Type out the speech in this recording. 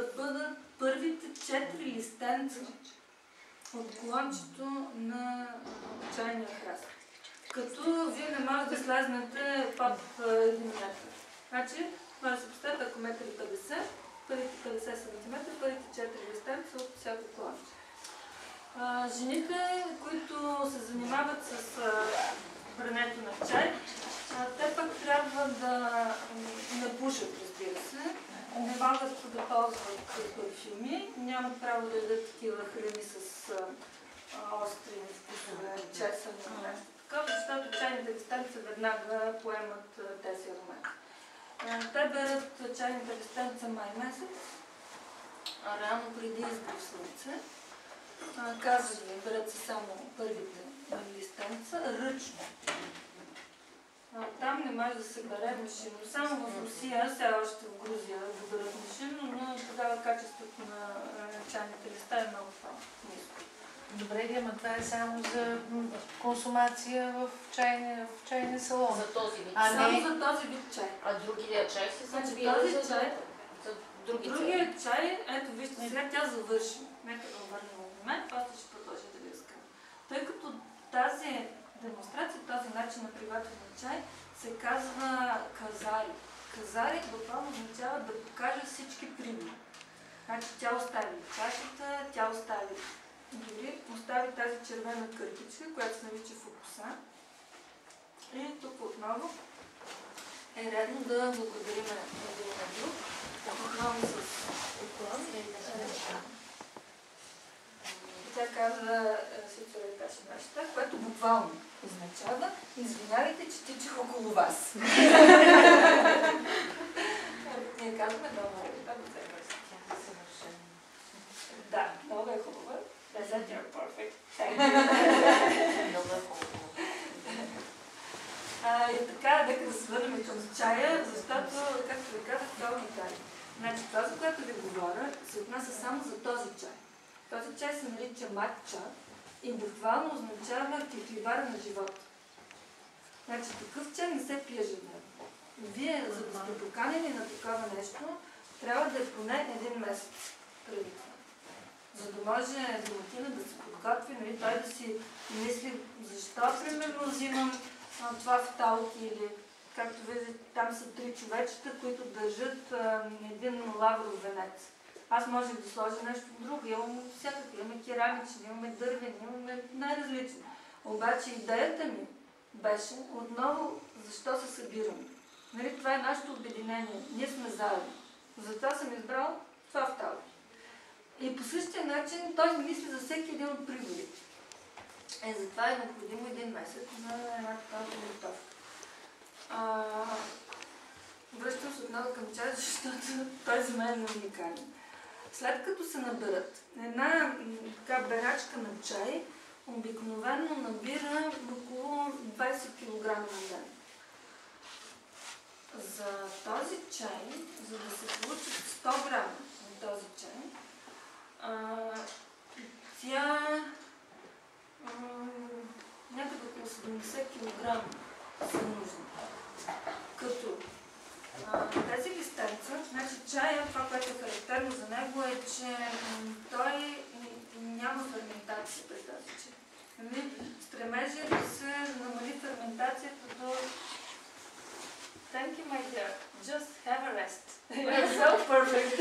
да бъдат първите 4 листенца от клончето на чайния храст. Като вие не можете да слезнете под 1 метър. Значи, може да се поставите, ако 1,50 м, първите 50 см, първите 4 листенца от всяко клонче. Жените, които се занимават с брането на чай, те пък трябва да не пушат, разбира се. Не могат да ползват парфюми, нямат право да ядат такива храни с остри вкусове, чесън и нещо такова, защото чайните листенца веднага поемат тези аромати. Те берат чайните листенца май месец, рано преди изгрев слънце. Казват ви, берат се само първите листенца, ръчно. Там не може да се бере машинно. Само в Русия, сега още в Грузия да берат машинно, но тогава качеството на чайните листа е много по-ниско. Добре, ама това е само за консумация в чайния салон. За този вид. Само за този вид чай. А другия чай се събира този чай. Другия чай, ето вижте, сега тя завърши. Нека да обърнем момент, после ще продължа да ви разкажа. Тъй като тази демонстрация, този начин на приготвяне на чай се казва казари. Казари буквално означава да покаже всички примери. Значи тя остави чашата, тя остави дори остави тази червена кърпичка, която се нарича фокуса. И тук отново е редно да благодарим един на друг. Отново с поклон. Тя казва неща, което буквално означава извинявайте, че тичах около вас. Ние казваме много да, много е хубава. That you're perfect. Много е хубаво. И така, нека да се върнем към чая, защото, както ви казах, това е уникален. Значи, това, за което ви говоря, се отнася само за този чай. Този чай се нарича матча и буквално означава кихливара на живота. Значи, такъв чай не се пие ежедневно. Вие, за да сте поканени на такова нещо, трябва да е поне 1 месец преди това. За да може домакина да се подготви, нали, той да си мисли защо примерно взимам това в талки или както видите, там са 3 човечета, които държат един лавров венец. Аз можех да сложа нещо друго, имаме всякакви, имаме керамични, имаме дървени, имаме най-различни. Обаче идеята ми беше отново защо се събираме. Нали, това е нашето обединение, ние сме заедно. Затова съм избрал това в талки. И по същия начин той мисли за всеки един от приборите. Затова е необходимо 1 месец за една такава подготовка. Връщам се отново към чай, защото той за мен е уникален. След като се наберат една така берачка на чай, обикновено набира около 20 кг на ден. За този чай, за да се получат 100 грама от този чай, тя някъде около 70 кг са нужни. Като тези листенца, значи чая, това, което е характерно за него е, че той няма ферментация през този чай. Стремежи да се намали ферментацията до Thank you, my dear. Just have a rest. You're so perfect.